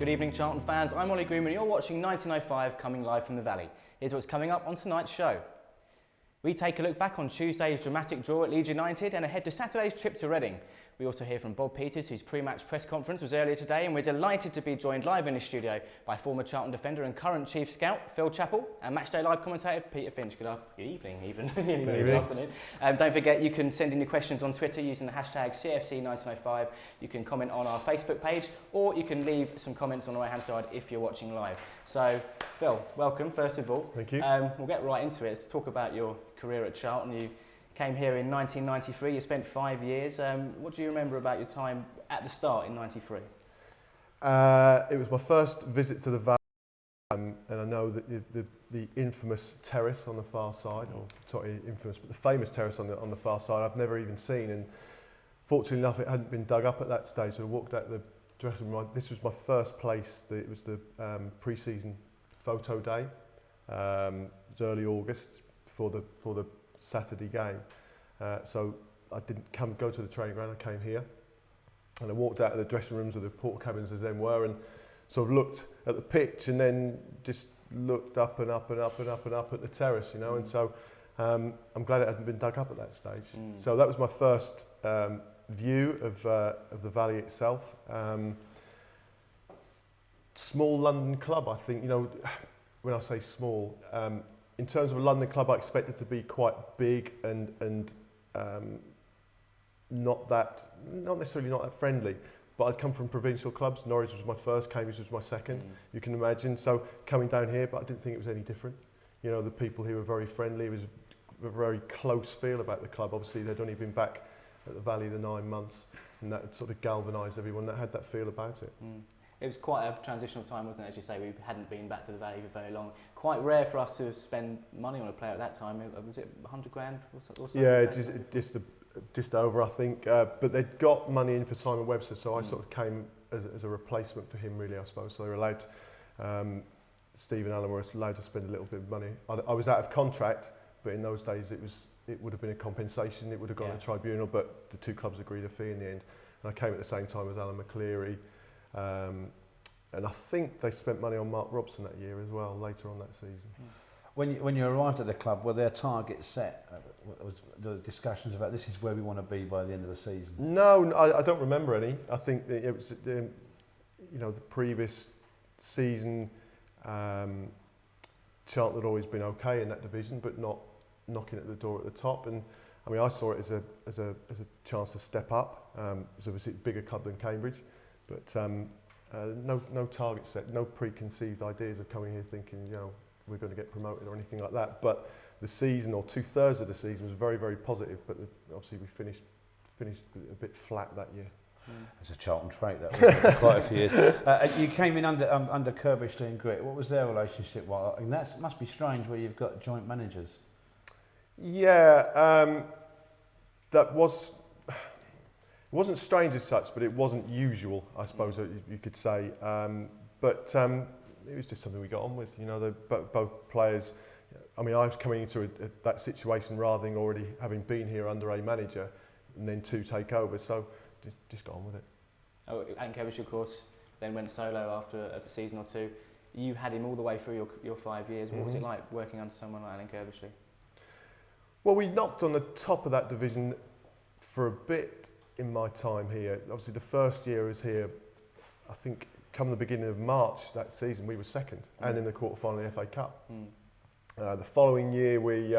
Good evening, Charlton fans. I'm Ollie Greenman and you're watching 1905 coming live from the Valley. Here's what's coming up on tonight's show. We take a look back on Tuesday's dramatic draw at Leeds United and ahead to Saturday's trip to Reading. We also hear from Bob Peters, whose pre-match press conference was earlier today, and we're delighted to be joined live in the studio by former Charlton defender and current chief scout Phil Chapple and Matchday Live commentator Peter Finch. Good evening, even. Good afternoon. Don't forget you can send in your questions on Twitter using the hashtag CFC1905. You can comment on our Facebook page or you can leave some comments on the right hand side if you're watching live. So Phil, welcome first of all. Thank you. We'll get right into it. Let's talk about your career at Charlton. You came here in 1993, you spent 5 years. What do you remember about your time at the start in 93? It was my first visit to the Valley, and I know that the infamous terrace on the far side, or sorry, infamous, but the famous terrace on the far side, I've never even seen, and fortunately enough it hadn't been dug up at that stage, so I walked out the dressing room. This was my first place, it was the pre-season photo day. It was early August before the Saturday game, so I didn't go to the training ground. I came here, and I walked out of the dressing rooms, or the porta cabins as then were, and sort of looked at the pitch, and then just looked up and up and up and up and up at the terrace, you know. And so I'm glad it hadn't been dug up at that stage. So that was my first view of the Valley itself. Small London club, I think. You know, when I say small. In terms of a London club, I expect it to be quite big and not necessarily not that friendly. But I'd come from provincial clubs. Norwich was my first, Cambridge was my second. You can imagine. So coming down here, but I didn't think it was any different. You know, the people here were very friendly. It was a very close feel about the club. Obviously, they'd only been back at the Valley the 9 months, and that had sort of galvanised everyone that had that feel about it. It was quite a transitional time, wasn't it? As you say, we hadn't been back to the Valley for very long. Quite rare for us to spend money on a player at that time. Was it 100 grand or something? Yeah, just over, I think. But they'd got money in for Simon Webster, so I sort of came as a replacement for him, really, I suppose. So they were allowed, Steve and Alan were allowed to spend a little bit of money. I was out of contract, but in those days it would have been a compensation. It would have gone to tribunal, but the two clubs agreed a fee in the end. And I came at the same time as Alan McCleary. And I think they spent money on Mark Robson that year as well, later on that season. When you arrived at the club, were there targets set? Was the discussions about this is where we want to be by the end of the season? No, I don't remember any. I think that it was, you know, the previous season, Charlton had always been okay in that division, but not knocking at the door at the top. And I mean, I saw it as a chance to step up. It was obviously a bigger club than Cambridge, but no target set, no preconceived ideas of coming here thinking, you know, we're going to get promoted or anything like that. But the season, or 2/3 of the season, was very, very positive. But obviously we finished a bit flat that year. It's a Charlton trait that was for quite a few years. You came in under Curbishley and Grit. What was their relationship? Well, and that must be strange where you've got joint managers. Yeah, that was. It wasn't strange as such, but it wasn't usual, I suppose you could say. But it was just something we got on with. You know, both players. I mean, I was coming into that situation rather than already having been here under a manager, and then two take over. So just got on with it. Oh, and Kevish, of course, then went solo after a season or two. You had him all the way through your 5 years. What was it like working under someone like Alan Curbishley? Well, we knocked on the top of that division for a bit. In my time here, obviously the first year I was here, I think come the beginning of March that season we were second and in the quarter-final of the FA Cup. The following year we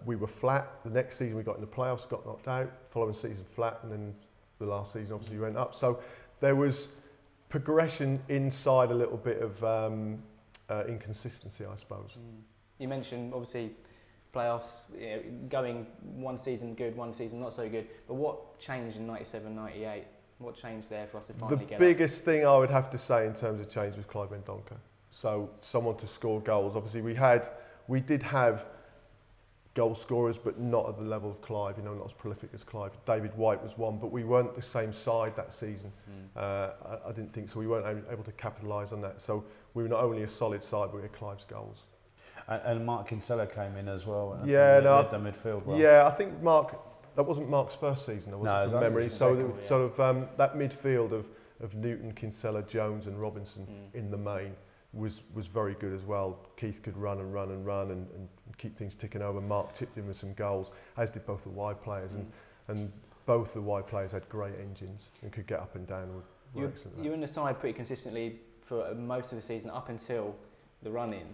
were flat. The next season we got in the playoffs, got knocked out. Following season flat, and then the last season obviously went up. So there was progression inside a little bit of inconsistency, I suppose. You mentioned obviously playoffs, you know, going one season good, one season not so good. But what changed in 97, 98? What changed there for us to finally get up? The biggest thing I would have to say in terms of change was Clive Mendonca. So someone to score goals. Obviously we did have goal scorers, but not at the level of Clive, you know, not as prolific as Clive. David White was one, but we weren't the same side that season. I didn't think so. We weren't able to capitalise on that. So we were not only a solid side, but we had Clive's goals. And Mark Kinsella came in as well. Yeah, no, the midfield. Well. Yeah, I think Mark. That wasn't Mark's first season. It wasn't from memory. So second, sort of that midfield of of Newton, Kinsella, Jones and Robinson in the main was very good as well. Keith could run and keep things ticking over. Mark chipped in with some goals, as did both the wide players, and both the wide players had great engines and could get up and down. You were in the side pretty consistently for most of the season up until the run-in.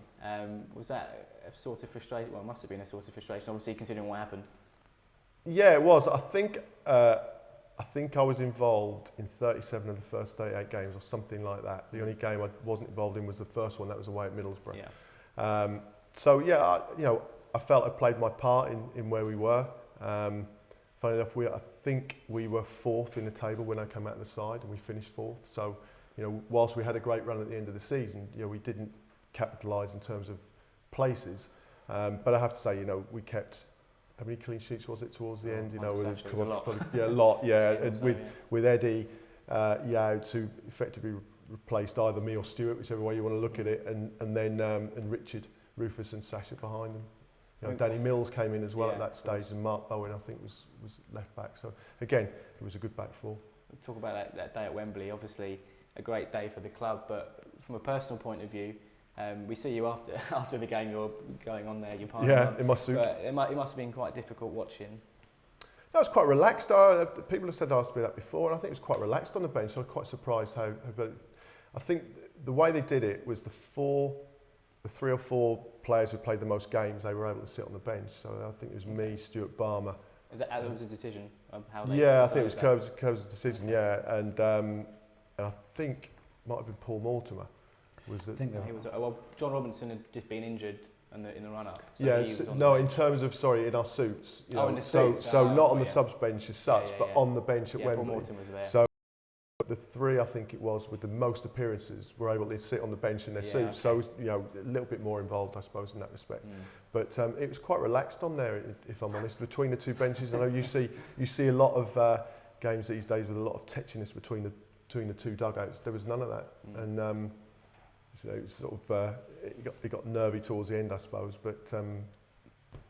Was that a source of frustration? Well, it must have been a source of frustration, obviously, considering what happened. Yeah, it was. I think I was involved in 37 of the first 38 games or something like that. The only game I wasn't involved in was the first one. That was away at Middlesbrough. Yeah. So yeah, I felt I played my part in where we were. Funny enough, I think we were fourth in the table when I came out of the side, and we finished fourth. So, whilst we had a great run at the end of the season, we didn't capitalise in terms of places. But I have to say, we kept. How many clean sheets was it towards the end? A lot. Yeah, a lot. Yeah, and with Eddie Youds, who effectively replaced either me or Stuart, whichever way you want to look at it, and then Richard, Rufus, and Sasha behind them. Danny Mills came in as well at that stage, and Mark Bowen, I think, was left back. So again, it was a good back four. We'll talk about that day at Wembley. Obviously, a great day for the club, but from a personal point of view. We see you after the game. You're going on there. You're in my suit. But it must have been quite difficult watching. No, it was quite relaxed. People have asked me that before, and I think it was quite relaxed on the bench. I was quite surprised how. But I think the way they did it was the 3 or 4 players who played the most games. They were able to sit on the bench. So I think it was me, Stuart Barmer. That was a decision of how they. Yeah, I think it was Curbs' decision. Yeah, and I think it might have been Paul Mortimer. John Robinson had just been injured in the run-up. So in terms of in our suits. In the suits. So not on the subs bench as such, but on the bench at Wembley. Paul Mortimer was there. So the 3, I think it was, with the most appearances, were able to sit on the bench in their suits. Okay. So a little bit more involved, I suppose, in that respect. But it was quite relaxed on there, if I'm honest, between the 2 benches. I know you see a lot of games these days with a lot of tetchiness between the 2 dugouts. There was none of that, and. So it was sort of it got nervy towards the end, I suppose, but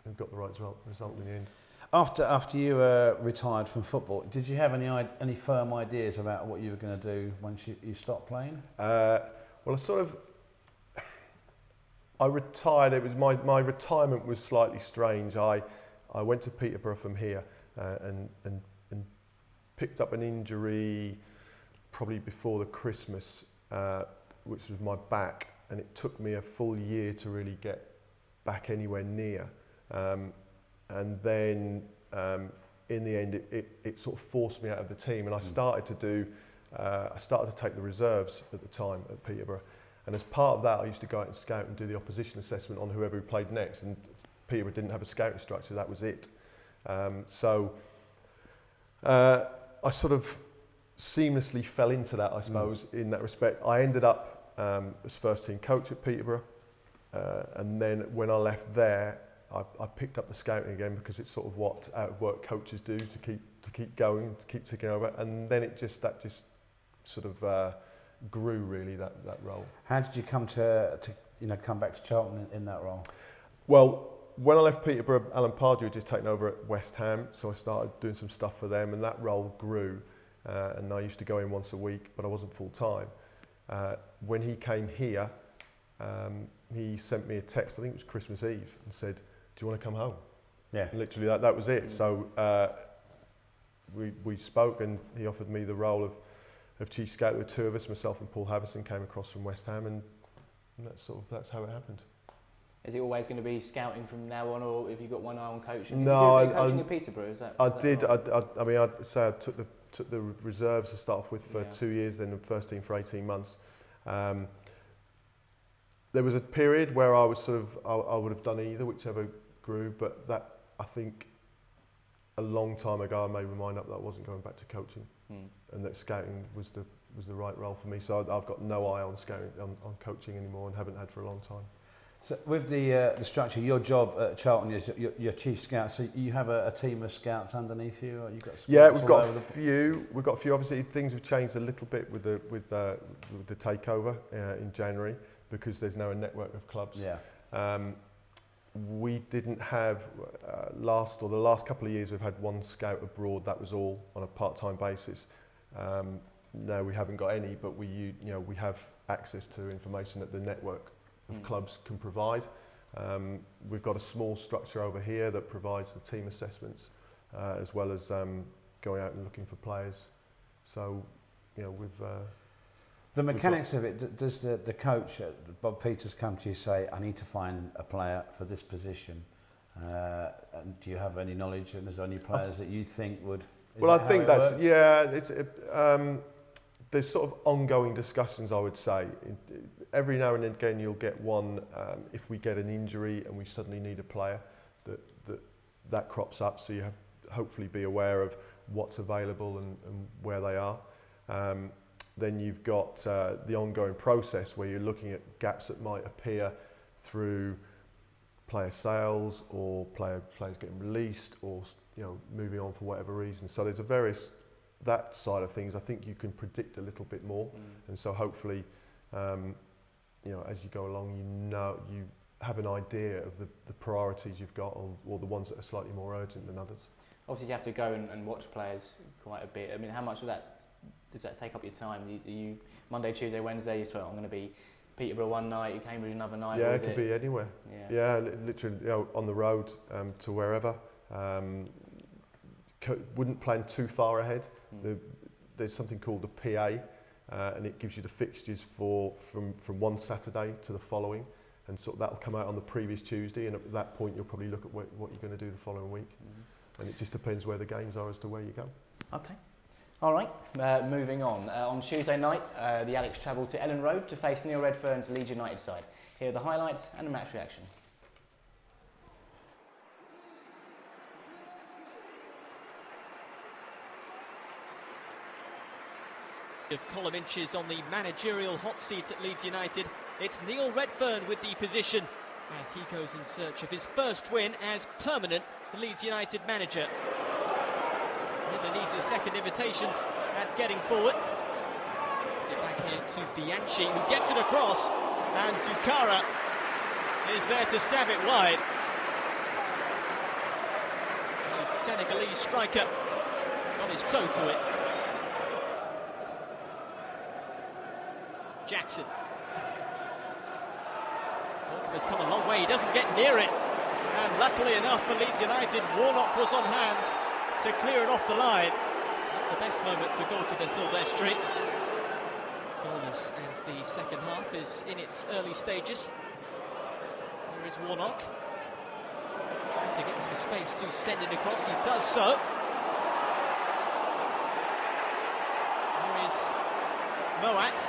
we got the right result in the end. After you retired from football, did you have any firm ideas about what you were going to do once you stopped playing? Well, I retired. It was my retirement was slightly strange. I went to Peterborough from here and picked up an injury probably before the Christmas. Which was my back, and it took me a full year to really get back anywhere near. And then in the end, it sort of forced me out of the team, and I started to take the reserves at the time at Peterborough. And as part of that, I used to go out and scout and do the opposition assessment on whoever played next. And Peterborough didn't have a scouting structure; that was it. So I sort of seamlessly fell into that, I suppose, in that respect. I ended up as first team coach at Peterborough, and then when I left there, I picked up the scouting again, because it's sort of what out of work coaches do to keep going, to keep ticking over, and then that just sort of grew really, that role. How did you come to come back to Charlton in that role? Well, when I left Peterborough, Alan Pardew had just taken over at West Ham, so I started doing some stuff for them, and that role grew. And I used to go in once a week, but I wasn't full time. When he came here, he sent me a text, I think it was Christmas Eve, and said, "Do you want to come home?" Yeah. And literally that was it. So we spoke, and he offered me the role of chief scout. With 2 of us, myself and Paul Havison, came across from West Ham, and that's how it happened. Is it always going to be scouting from now on, or have you got one eye on coaching? No, coaching at Peterborough, is that? I did. I mean, I'd say I took the reserves to start off with for 2 years, then the first team for 18 months. There was a period where I was I would have done either, whichever grew, but that, I think, a long time ago I made my mind up that I wasn't going back to coaching, and that scouting was the right role for me. So I've got no eye on scouting, on coaching anymore, and haven't had for a long time. So with the structure, your job at Charlton is your chief scout. So you have a team of scouts underneath you, or you've got scouts? Yeah, we've got a few. We've got a few. Obviously, things have changed a little bit with the takeover in January, because there's now a network of clubs. Yeah. We didn't have the last couple of years we've had 1 scout abroad. That was all on a part-time basis. No, we haven't got any, but we have access to information that the network of clubs can provide. We've got a small structure over here that provides the team assessments, as well as going out and looking for players. So, we've... the mechanics of it, does the coach, Bob Peters, come to you say, I need to find a player for this position? And do you have any knowledge, and is there any players that you think would... Well, I think that's, there's sort of ongoing discussions, I would say. Every now and again you'll get one, if we get an injury and we suddenly need a player, that crops up, so you have to hopefully be aware of what's available and where they are. Then you've got the ongoing process where you're looking at gaps that might appear through player sales or players getting released or moving on for whatever reason. So there's that side of things. I think you can predict a little bit more, and so hopefully, as you go along, you have an idea of the priorities you've got, or the ones that are slightly more urgent than others. Obviously, you have to go and watch players quite a bit. I mean, how much of that does that take up your time? You Monday, Tuesday, Wednesday, you say, I'm going to be Peterborough one night, Cambridge another night. Yeah, it could be anywhere. Yeah, literally on the road to wherever. Wouldn't plan too far ahead. There's something called the PA, and it gives you the fixtures from one Saturday to the following, and so that'll come out on the previous Tuesday, and at that point you'll probably look at what you're going to do the following week, and it just depends where the games are as to where you go. Okay. All right, moving on. On Tuesday night, the Alex travelled to Ellen Road to face Neil Redfern's Leeds United side. Here are the highlights and a match reaction. Of column inches on the managerial hot seat at Leeds United. It's Neil Redfern with the position as he goes in search of his first win as permanent Leeds United manager. Never needs a second invitation at getting forward. It's it back here to Bianchi, who gets it across, and Dukara is there to stab it wide. The Senegalese striker on his toe to it. Jackson. Goalkeeper's come a long way, he doesn't get near it. And luckily enough for Leeds United, Warnock was on hand to clear it off the line. Not the best moment for goalkeeper Silvestri. Goalless as the second half is in its early stages. Here is Warnock. Trying to get some space to send it across, he does so. Here is Moat,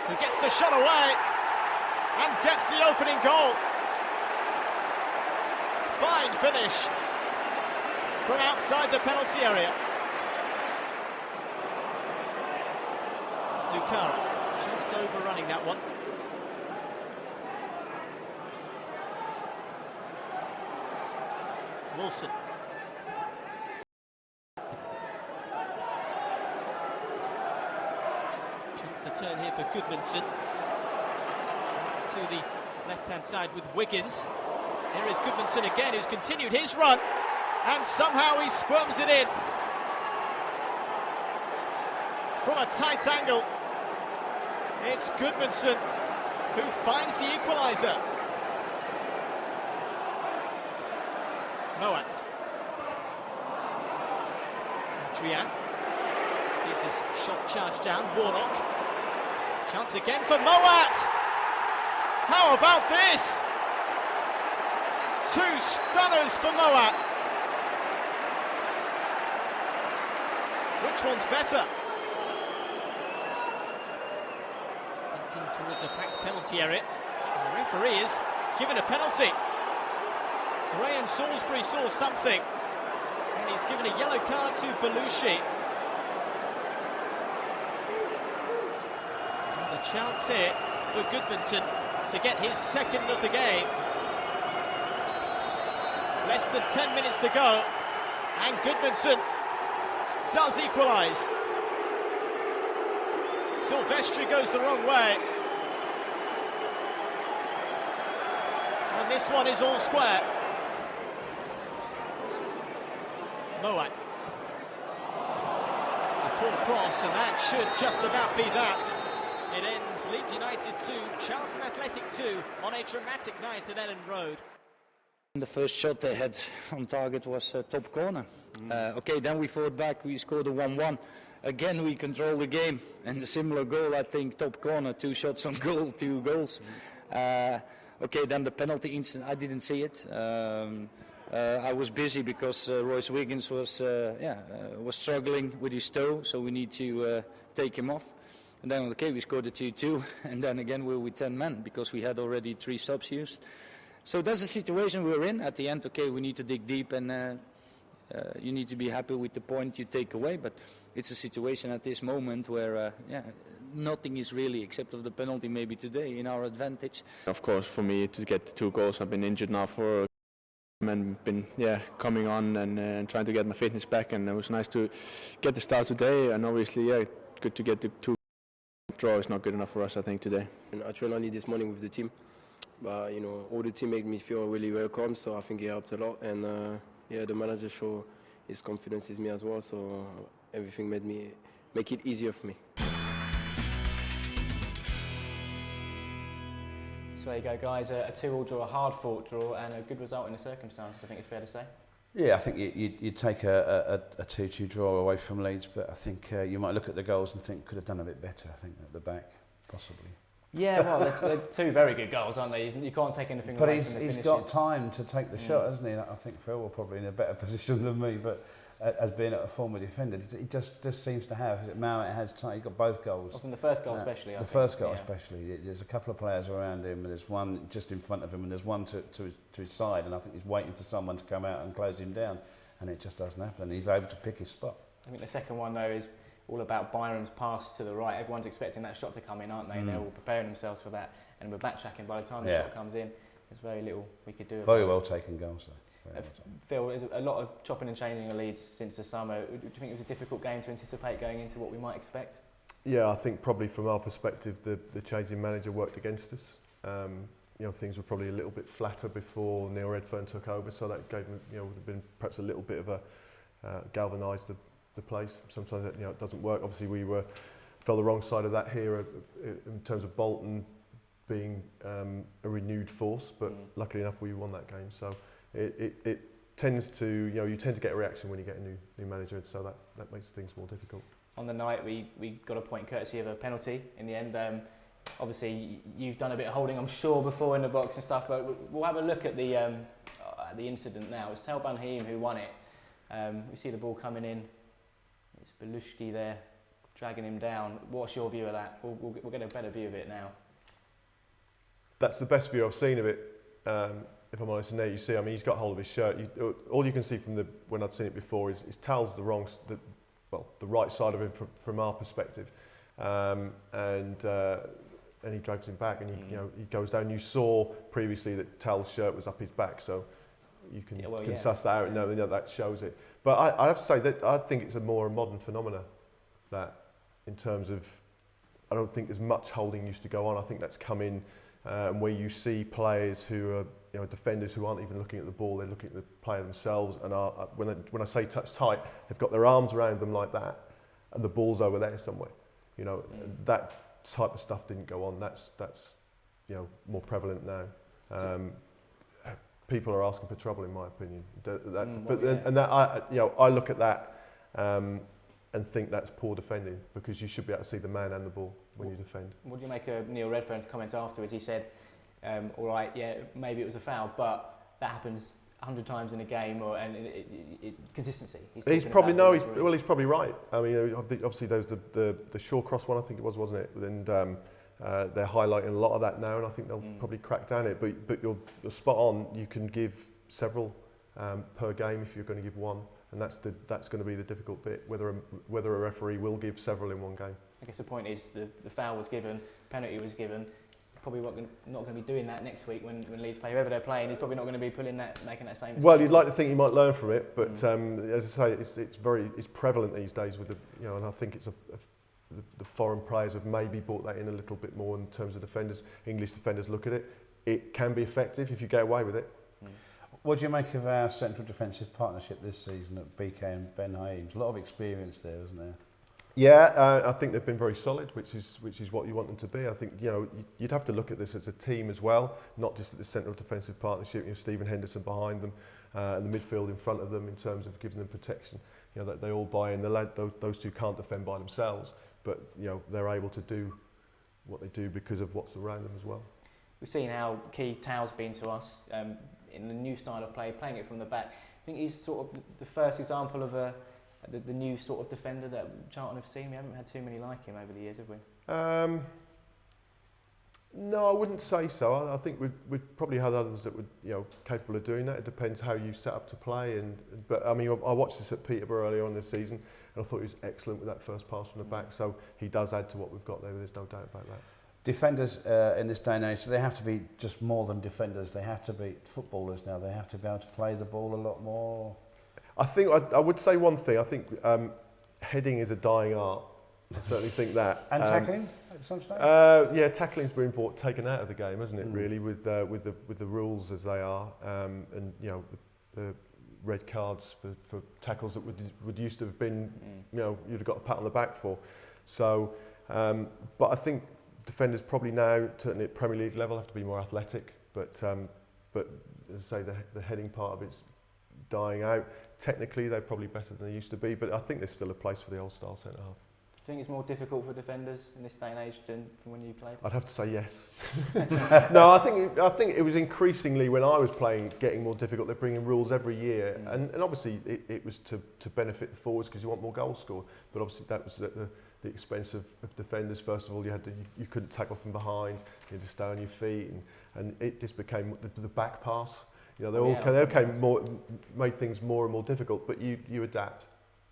who gets the shot away and gets the opening goal. Fine finish from outside the penalty area. Dukara just overrunning that one. Wilson. The turn here for Goodmanson. To the left-hand side with Wiggins. Here is Goodmanson again, who's continued his run, and somehow he squirms it in from a tight angle. It's Goodmanson who finds the equaliser. Moat. Adrian. Sees his shot charged down. Warnock. Chance again for Moat. How about this? Two stunners for Moat. Which one's better? Sent in towards a packed penalty area. And the referee is given a penalty. Graham Salisbury saw something, and he's given a yellow card to Belushi. And a chance here for Goodmanson to get his second of the game. Less than 10 minutes to go, and Goodmanson does equalise. Silvestri goes the wrong way, and this one is all square. Moat. It's a poor cross, and that should just about be that. It ends Leeds United 2, Charlton Athletic 2 on a dramatic night at Ellen Road. The first shot they had on target was top corner. Okay, then we fought back, we scored a 1-1. Again, we controlled the game, and a similar goal, I think, top corner, 2 shots on goal, 2 goals. Okay, then the penalty incident, I didn't see it. I was busy because Royce Wiggins was struggling with his toe, so we need to take him off. And then, okay, we scored a 2-2, and then again we were with 10 men because we had already 3 subs used. So that's the situation we're in. At the end, okay, we need to dig deep, and you need to be happy with the point you take away. But it's a situation at this moment where, nothing is really, except of the penalty maybe today, in our advantage. Of course, for me to get 2 goals, I've been injured now for and been coming on and trying to get my fitness back, and it was nice to get the start today. And obviously, good to get the 2. Draw is not good enough for us, I think, today. And I trained only this morning with the team, but all the team made me feel really welcome, so I think it helped a lot. And the manager showed his confidence in me as well, so everything make it easier for me. So there you go, guys. A 2-2 draw, a hard-fought draw, and a good result in the circumstances, I think it's fair to say. Yeah, I think you'd take a 2-2 draw away from Leeds, but I think you might look at the goals and think could have done a bit better, I think, at the back, possibly. Yeah, well, they're 2 very good goals, aren't they? You can't take anything away from the finishes. But he's got time to take the shot, hasn't he? I think Phil will probably in a better position than me, but as being a former defender, he just seems to have. Is it Mount has time? He got both goals. Well, from the first goal especially. The first goal especially. There's a couple of players around him, and there's one just in front of him, and there's one to his side, and I think he's waiting for someone to come out and close him down, and it just doesn't happen. And he's able to pick his spot. I think the second one though is all about Byram's pass to the right. Everyone's expecting that shot to come in, aren't they? They're all preparing themselves for that, and we're backtracking. By the time the shot comes in, there's very little we could do. Very well taken goal, so. Phil, there's a lot of chopping and changing of Leeds since the summer. Do you think it was a difficult game to anticipate going into what we might expect? Yeah, I think probably from our perspective, the change in manager worked against us. Things were probably a little bit flatter before Neil Redfern took over, so that gave them, would have been perhaps a little bit of a galvanised the place. Sometimes it doesn't work. Obviously, we fell the wrong side of that here in terms of Bolton being a renewed force, but luckily enough, we won that game. So. It tends to, you tend to get a reaction when you get a new manager, and so that makes things more difficult. On the night, we got a point courtesy of a penalty in the end. Obviously, you've done a bit of holding, I'm sure, before in the box and stuff, but we'll have a look at the incident now. It's Tel Banheim who won it. We see the ball coming in. It's Belushki there, dragging him down. What's your view of that? We'll get a better view of it now. That's the best view I've seen of it. If I'm honest, and there you see, he's got hold of his shirt. All you can see from when I'd seen it before is Tal's the right side of him from our perspective, and he drags him back, and he goes down. You saw previously that Tal's shirt was up his back, so you can suss that out and know that shows it. But I have to say that I think it's a more modern phenomena, that in terms of, I don't think as much holding used to go on. I think that's come in, where you see players who are defenders who aren't even looking at the ball, they're looking at the player themselves, and when I say touch tight, they've got their arms around them like that, and the ball's over there somewhere. That type of stuff didn't go on. That's more prevalent now. People are asking for trouble, in my opinion. I look at that and think that's poor defending, because you should be able to see the man and the ball when you defend. What do you make of Neil Redfern's comment afterwards? He said, all right, maybe it was a foul, but that happens 100 times in a game, consistency. He's probably right. Obviously there was the Shawcross one, I think it was, wasn't it? And they're highlighting a lot of that now, and I think they'll probably crack down it. But you're spot on. You can give several per game if you're going to give one, and that's going to be the difficult bit. Whether a referee will give several in one game. I guess the point is the foul was given, penalty was given. Probably not going to be doing that next week when Leeds play. Whoever they're playing, he's probably not going to be making that same mistake. Well, you'd like to think he might learn from it, but as I say, it's prevalent these days with and I think it's the foreign players have maybe brought that in a little bit more in terms of defenders. English defenders look at it. It can be effective if you get away with it. What do you make of our central defensive partnership this season at BK and Ben Hames? A lot of experience there, isn't there? Yeah, I think they've been very solid, which is what you want them to be. I think you'd have to look at this as a team as well, not just at the centre of defensive partnership. Stephen Henderson behind them, and the midfield in front of them in terms of giving them protection. That they all buy in. Those two can't defend by themselves, but they're able to do what they do because of what's around them as well. We've seen how key Tao's been to us in the new style of play, playing it from the back. I think he's sort of the first example of the new sort of defender that Charlton have seen. We haven't had too many like him over the years, have we? No, I wouldn't say so. I think we'd probably had others that were capable of doing that. It depends how you set up to play. But I mean, I watched this at Peterborough earlier on this season, and I thought he was excellent with that first pass from the back. So he does add to what we've got there. There's no doubt about that. Defenders in this day and age, so they have to be just more than defenders. They have to be footballers now. They have to be able to play the ball a lot more. I think I would say one thing. I think heading is a dying art. I certainly think that. And tackling at some stage? Yeah, tackling's been taken out of the game, hasn't it? Really, with the rules as they are, and the red cards for tackles that would used to have been, you'd have got a pat on the back for. So, but I think defenders probably now, certainly at Premier League level, have to be more athletic. But as I say, the heading part of it's dying out. Technically, they're probably better than they used to be, but I think there's still a place for the old style centre half. Do you think it's more difficult for defenders in this day and age than when you played? I'd have to say yes. No, I think it was increasingly, when I was playing, getting more difficult. They're bringing rules every year, and obviously it was to benefit the forwards because you want more goals scored. But obviously that was at the expense of defenders. First of all, you couldn't tackle from behind. You had to stay on your feet, and it just became the back pass. Made things more and more difficult. But you adapt.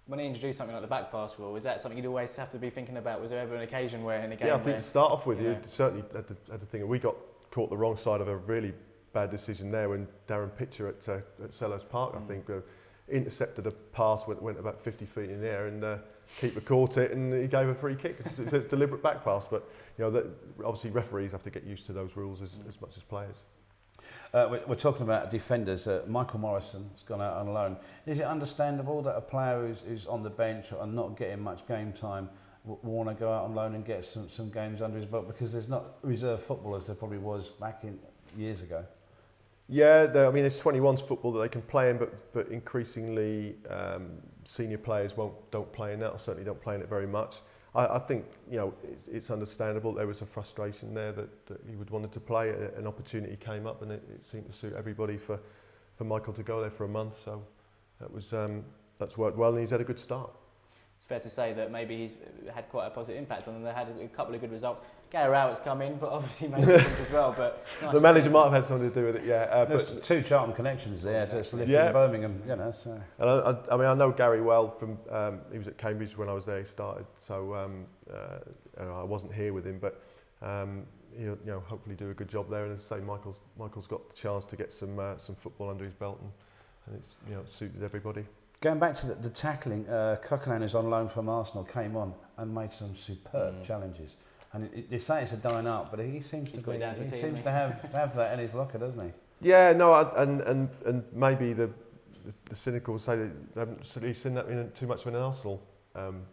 When they introduced something like the back pass rule, is that something you'd always have to be thinking about? Was there ever an occasion where in a game? Yeah, I think to start off with, you certainly had the thing. We got caught the wrong side of a really bad decision there when Darren Pitcher at Selhurst Park, I think, intercepted a pass, went about 50 feet in the air, and keeper caught it, and he gave a free kick. It's a deliberate back pass, but obviously referees have to get used to those rules as much as players. We're talking about defenders. Michael Morrison has gone out on loan. Is it understandable that a player who's on the bench and not getting much game time will want to go out on loan and get some games under his belt, because there's not reserve footballers there probably was back in years ago? Yeah, it's 21s football that they can play in, but increasingly senior players don't play in that, or certainly don't play in it very much. I think it's understandable. There was a frustration there that he would wanted to play. An opportunity came up, and it seemed to suit everybody for Michael to go there for a month. So that's worked well, and he's had a good start. It's fair to say that maybe he's had quite a positive impact on them. They had a couple of good results. Gary Rowett's come in, but obviously made a difference as well. But nice the manager might have had something to do with it. Yeah, there's two Charlton connections there. Just lived in Birmingham, So. And I know Gary well from he was at Cambridge when I was there. He started, so I wasn't here with him, but he'll hopefully do a good job there. And as I say, Michael's got the chance to get some football under his belt, and it's it suited everybody. Going back to the tackling, Coquelin, who's on loan from Arsenal, came on and made some superb challenges. And they say it's a dying art, but he seems to have that in his locker, doesn't he? Yeah, no, and maybe the cynical say they haven't really seen that in too much of an Arsenal, an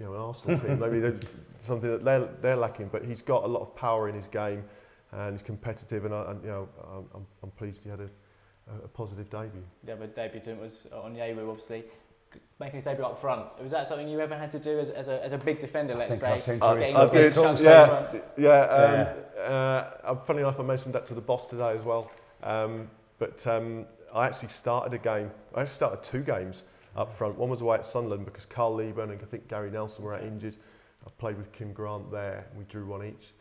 Arsenal team. Maybe there's something that they're lacking, but he's got a lot of power in his game, and he's competitive, and I'm pleased he had a positive debut. The other debutant was on Yewu, obviously, making his debut up front. Was that something you ever had to do as a big defender, let's say? I did. Funny enough, I mentioned that to the boss today as well. But I actually started a game. I actually started 2 games up front. One was away at Sunderland because Carl Lieber and I think Gary Nelson were out injured. I played with Kim Grant there, and we drew 1 each.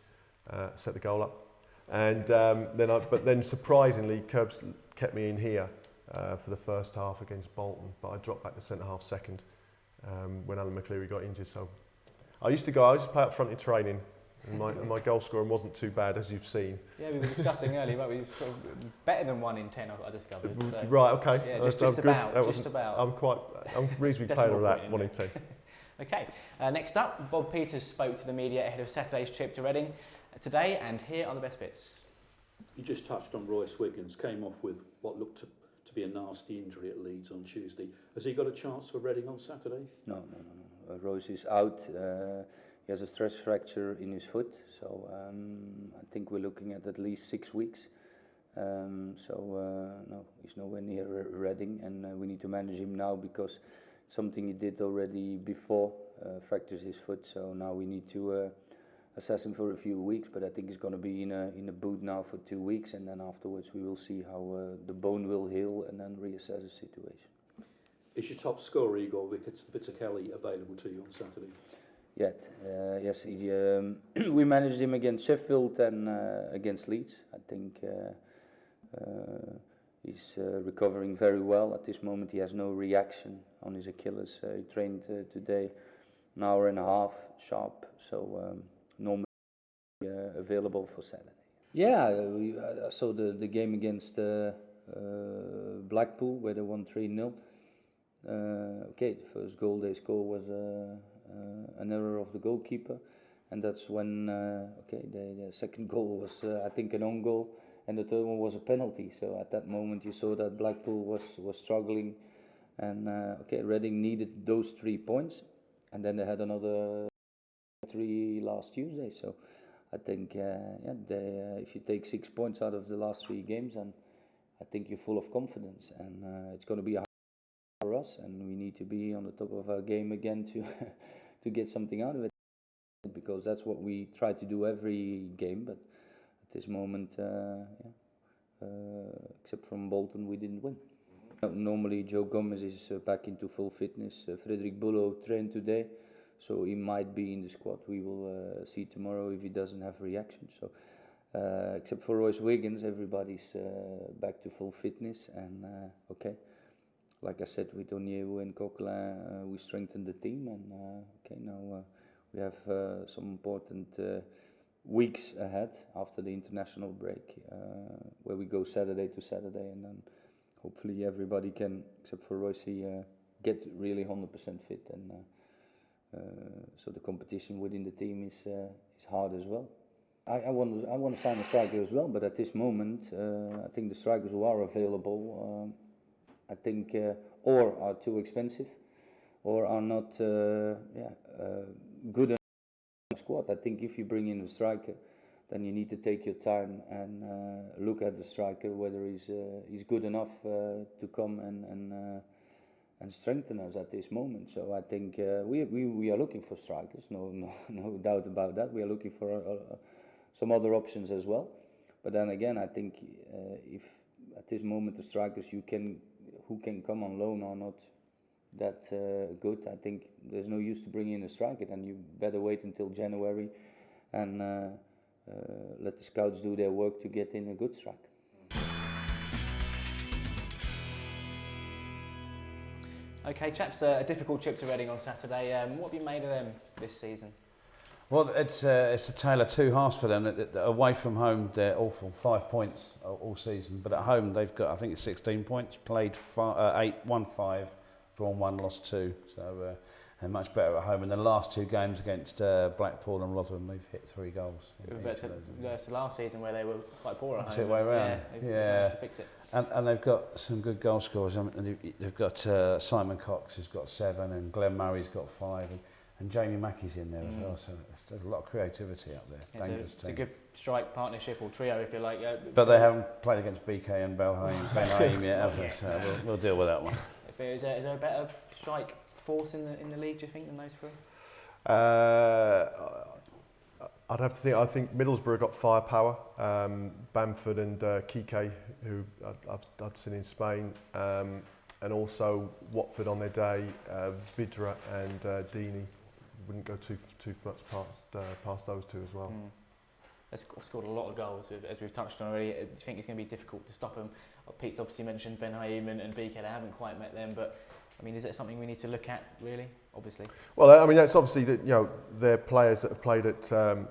Set the goal up, and then surprisingly, Curbs kept me in here. For the first half against Bolton, but I dropped back to centre half second when Alan McCleary got injured. So I used to play up front in training, and my goal scoring wasn't too bad, as you've seen. Yeah, we were discussing earlier, but we were sort of better than 1 in 10. I discovered. So. Right, okay. Yeah, just about. I'm reasonably playing on that 1 in 10. Okay. Next up, Bob Peters spoke to the media ahead of Saturday's trip to Reading today, and here are the best bits. You just touched on Royce Wiggins, came off with what looked to be a nasty injury at Leeds on Tuesday. Has he got a chance for Reading on Saturday? No. Royce is out. He has a stress fracture in his foot, so I think we're looking at least 6 weeks. No, he's nowhere near Reading, and we need to manage him now because something he did already before fractures his foot. So now we need to assess him for a few weeks. But I think he's going to be in a boot now for 2 weeks, and then afterwards we will see how the bone will heal, and then reassess the situation. Is your top scorer, Igor Victor Kelly, available to you on Saturday? Yes, we managed him against Sheffield and against Leeds. I think he's recovering very well. At this moment he has no reaction on his Achilles. He trained today an hour and a half sharp, so normally available for Saturday. Yeah, I saw the game against Blackpool where they won 3-0. The first goal they scored was an error of the goalkeeper, and that's when the second goal was I think an own goal, and the third one was a penalty. So at that moment you saw that Blackpool was struggling, and Reading needed those 3 points, and then they had another 3 last Tuesday. So I think if you take 6 points out of the last 3 games, and I think you're full of confidence, and it's going to be a for us, and we need to be on the top of our game again to get something out of it, because that's what we try to do every game. But at this moment, except from Bolton, we didn't win. Normally Joe Gomez is back into full fitness. Frederick Bullo trained today, so he might be in the squad. We will see tomorrow if he doesn't have reaction. So except for Royce Wiggins, everybody's back to full fitness, and like I said, with Onyewu and Coquelin, we strengthened the team, and now we have some important weeks ahead after the international break, where we go Saturday to Saturday, and then hopefully everybody can, except for Royce, get really 100% fit, and so the competition within the team is hard as well. I want to sign a striker as well, but at this moment, I think the strikers who are available, I think, or are too expensive, or are not good enough in the squad. I think if you bring in a striker, then you need to take your time and look at the striker, whether he's good enough to come and strengthen us at this moment. So I think we are looking for strikers, no doubt about that. We are looking for some other options as well. But then again, I think if at this moment the strikers who can come on loan are not that good, I think there's no use to bring in a striker. Then you better wait until January and let the scouts do their work to get in a good striker. Okay, chaps, a difficult trip to Reading on Saturday. What have you made of them this season? Well, it's a tale of 2 halves for them. Away from home, they're awful, 5 points all season. But at home, they've got, I think it's 16 points, played 8, won 5, drawn 1, lost 2. So they're much better at home. And the last 2 games against Blackpool and Rotherham, they've hit 3 goals. It's the last season where they were quite poor at home. It's the way around. They've managed to fix it. And they've got some good goal scorers. I mean, they've got Simon Cox, who's got 7, and Glenn Murray's got 5. And Jamie Mackey's in there as well, so there's a lot of creativity up there. Dangerous team. It's a good strike partnership or trio, if you like. But they haven't played against BK and Ben Haim yet, have they? So we'll deal with that one. Is there a better strike force in the league, do you think, than those 3? I'd have to think. I think Middlesbrough got firepower. Bamford and Kike, who I'd seen in Spain, and also Watford on their day. Vidra and Deeney wouldn't go too much past those 2 as well. They've scored a lot of goals, as we've touched on already. Do you think it's going to be difficult to stop them? Pete's obviously mentioned Ben Haim and BK. They haven't quite met them, but I mean, is it something we need to look at, really? Obviously. Well, I mean, that's obviously that they're players that have played at some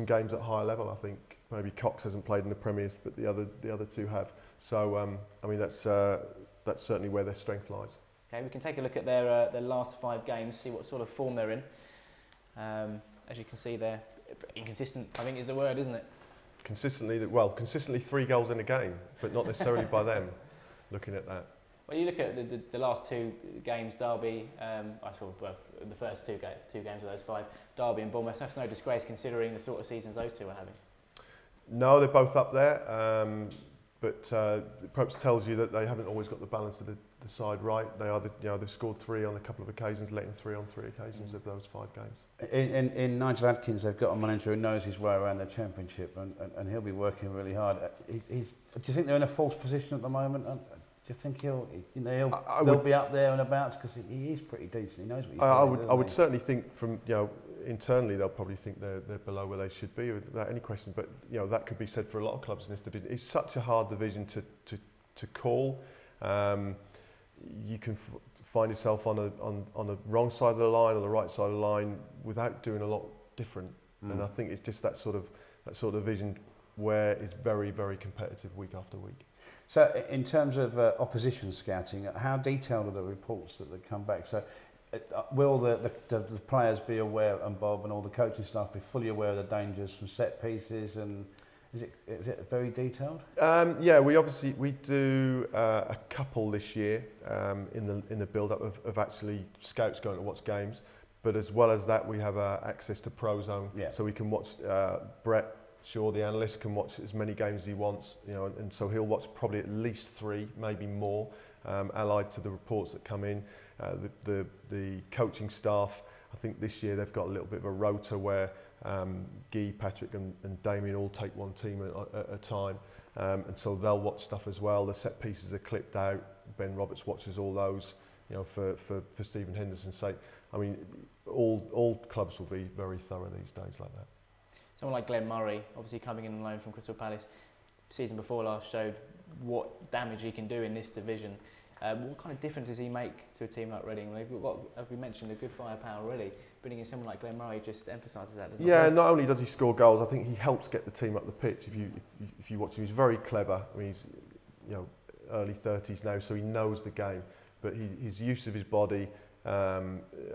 games at higher level. I think maybe Cox hasn't played in the Premiers, but the other 2 have. So I mean, that's certainly where their strength lies. Okay, we can take a look at their last 5 games, see what sort of form they're in. As you can see, they're inconsistent, I think is the word, isn't it? Consistently 3 goals in a game, but not necessarily by them. Looking at that. Well, you look at the last two games, Derby, the first two games of those 5, Derby and Bournemouth, that's no disgrace considering the sort of seasons those two are having. No, they're both up there, but it perhaps tells you that they haven't always got the balance of the side right. They've scored 3 on a couple of occasions, letting 3 on 3 occasions of those 5 games. In Nigel Adkins, they've got a manager who knows his way around the Championship, and he'll be working really hard. Do you think they're in a false position at the moment? Do you think they'll be up there and abouts, because he is pretty decent. He knows what he's doing. I would certainly think from internally they'll probably think they're below where they should be without any question. But that could be said for a lot of clubs in this division. It's such a hard division to call. You can find yourself on the wrong side of the line or the right side of the line without doing a lot different. And I think it's just that sort of division where it's very, very competitive week after week. So in terms of opposition scouting, how detailed are the reports that come back? So will the players be aware, and Bob and all the coaching staff be fully aware of the dangers from set pieces, and is it very detailed? Yeah, we do a couple this year in the build-up of actually scouts going to watch games, but as well as that we have access to ProZone, so we can watch Brett Shaw, the analyst, can watch as many games as he wants, and so he'll watch probably at least 3, maybe more, allied to the reports that come in. The coaching staff, I think this year they've got a little bit of a rota where Guy, Patrick and Damien all take one team at a time, and so they'll watch stuff as well. The set pieces are clipped out. Ben Roberts watches all those, for Stephen Henderson's sake. I mean, all clubs will be very thorough these days like that. Someone like Glenn Murray, obviously coming in on loan from Crystal Palace, season before last showed what damage he can do in this division. What kind of difference does he make to a team like Reading? They've got, as we mentioned, a good firepower already. Bringing in someone like Glenn Murray just emphasises that. Yeah, not only does he score goals, I think he helps get the team up the pitch. If you watch him, he's very clever. I mean, he's early 30s now, so he knows the game. But his use of his body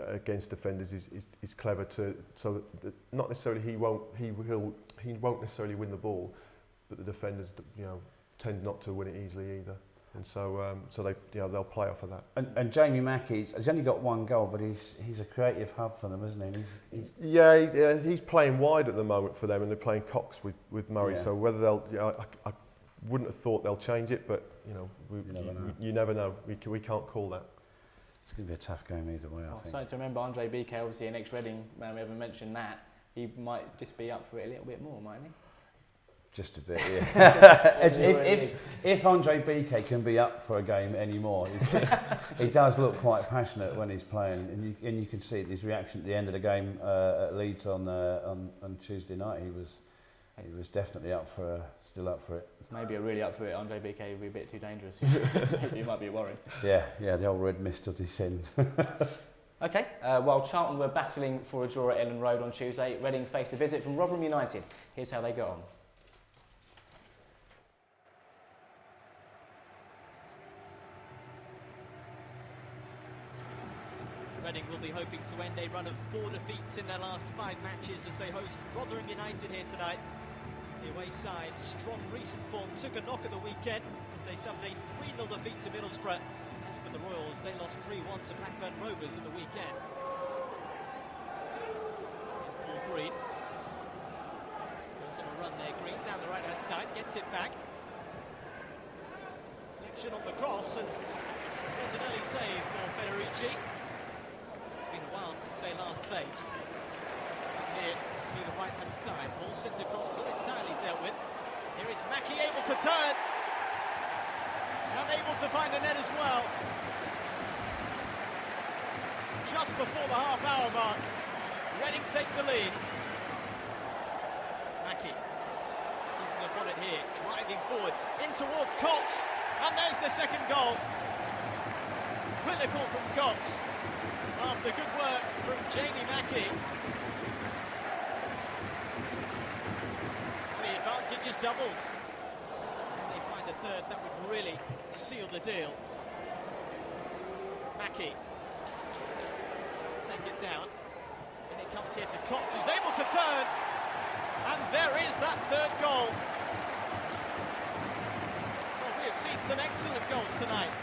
against defenders is clever so that not necessarily he won't necessarily win the ball, but the defenders tend not to win it easily either. And so they'll play off of that. And Jamie Mackey has only got 1 goal, but he's a creative hub for them, isn't he? He's playing wide at the moment for them, and they're playing Cox with Murray. Yeah. So whether they'll, I wouldn't have thought they'll change it, but you never know. We can't call that. It's going to be a tough game either way, I think. Starting to remember Andre Biquet, obviously an ex-Reading man. We haven't mentioned that. He might just be up for it a little bit more, mightn't he? Just a bit, yeah. if Andre Biquet can be up for a game anymore, he does look quite passionate when he's playing, and you can see his reaction at the end of the game at Leeds on Tuesday night. He was definitely still up for it. Maybe really up for it. Andre Biquet would be a bit too dangerous. Maybe he might be worried. Yeah, the old red mist of descent. Okay, while Charlton were battling for a draw at Ellen Road on Tuesday, Reading faced a visit from Rotherham United. Here's how they got on. Reading will be hoping to end a run of 4 defeats in their last 5 matches as they host Rotherham United here tonight. The away side, strong recent form, took a knock at the weekend as they suffered a 3-0 defeat to Middlesbrough. As for the Royals, they lost 3-1 to Blackburn Rovers at the weekend. Here's Paul Green. Goes on a run there, Green down the right-hand side, gets it back. Connection on the cross, and there's an early save for Federici. It's been a while since they last faced. Here to the right-hand side, ball sent across, not entirely dealt with. Here is Mackey able to turn, and able to find the net as well. Just before the half-hour mark, Reading take the lead. Mackey, seizing upon it here, driving forward, in towards Cox, and there's the second goal. Clinical from Cox, after good work from Jamie Mackey. Just doubled, and they find a third that would really seal the deal. Mackey take it down, and it comes here to Cox, who's able to turn, and there is that third goal. Well, we have seen some excellent goals tonight.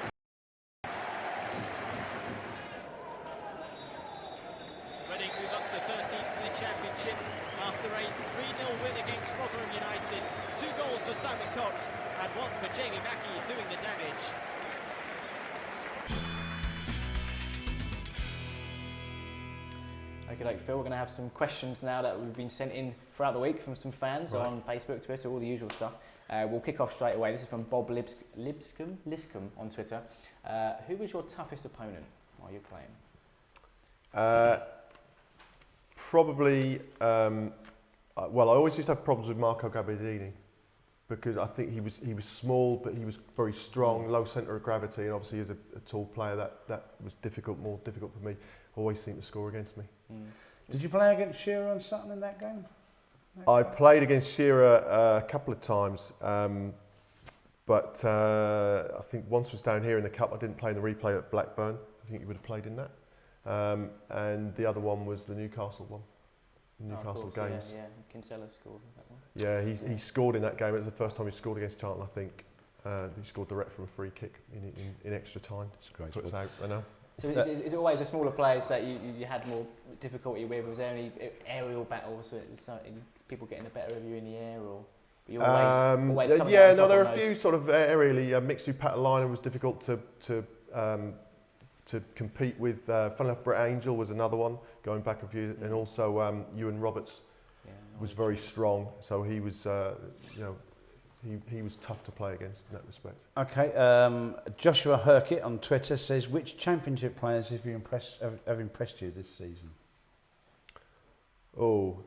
but Jamie Mackie doing the damage. Okay, like Phil, we're going to have some questions now that we've been sent in throughout the week from some fans on Facebook, Twitter, all the usual stuff. We'll kick off straight away. This is from Bob Liscombe on Twitter. Who was your toughest opponent while you're playing? Probably, well, I always used to have problems with Marco Gabbiadini because I think he was small, but he was very strong, low centre of gravity, and obviously as a tall player, that was more difficult for me. Always seemed to score against me. Did you play against Shearer and Sutton in that game? I played against Shearer a couple of times, but I think once was down here in the Cup. I didn't play in the replay at Blackburn. I think he would have played in that. And the other one was the Newcastle one, the Newcastle games. Yeah, Kinsella scored that one. Yeah, he scored in that game. It was the first time he scored against Charlton, I think. He scored direct from a free kick in extra time. It's great. So it's out, I know. So is it always the smaller players that you had more difficulty with? Was there any aerial battles? People getting the better of you in the air, or were you always coming out on top there on are a those? few sort of aerially. Mixu Patalina was difficult to compete with. Funnily enough, Brett Angel was another one going back a few, and also Ewan Roberts was very strong. So he was, he was tough to play against in that respect. Okay, Joshua Herkett on Twitter says, which Championship players have impressed you this season? Well,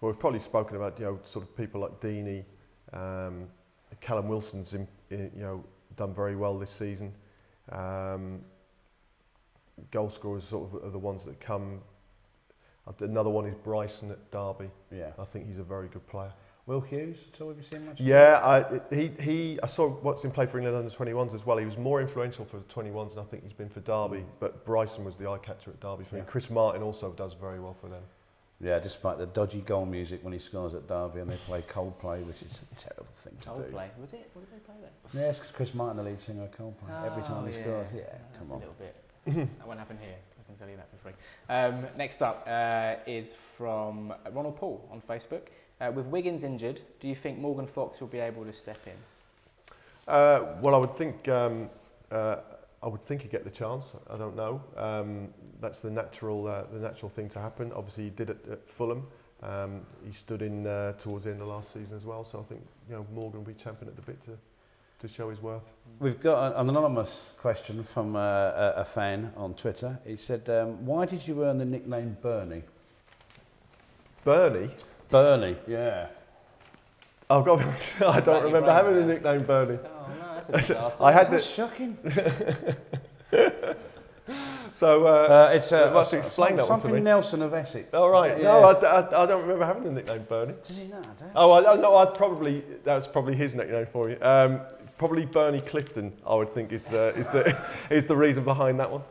we've probably spoken about sort of people like Deeney, Callum Wilson's done very well this season. Goal scorers sort of are the ones that come. Another one is Bryson at Derby. Yeah, I think he's a very good player. Will Hughes, at all, have you seen much? Yeah, I saw what's in play for England under 21s as well. He was more influential for the 21s than I think he's been for Derby. But Bryson was the eye catcher at Derby for me. Chris Martin also does very well for them. Yeah, despite the dodgy goal music when he scores at Derby and they play Coldplay, which is a terrible thing to do. Coldplay, was it? What did they play there? Yeah, it's 'cause Chris Martin, the lead singer of Coldplay. Every time he scores, come on. A little bit. That won't happen here. I can tell you that for free. Next up is from Ronald Paul on Facebook. With Wiggins injured, do you think Morgan Fox will be able to step in? Well, I would think he'd get the chance. I don't know. That's the natural thing to happen. Obviously, he did it at Fulham. He stood in towards the end of last season as well. So I think Morgan will be champing at the bit to show his worth. We've got an anonymous question from a fan on Twitter. He said, "Why did you earn the nickname Bernie?" Bernie. Bernie, yeah. Oh God, I don't remember having a nickname Bernie. Oh no, that's a disaster. I had That's shocking. So it's must explain that one to something me. Nelson of Essex. Oh right, Yeah. no, I don't remember having a nickname Bernie. Does he not? Oh, that was probably his nickname for you. Probably Bernie Clifton, I would think is the reason behind that one.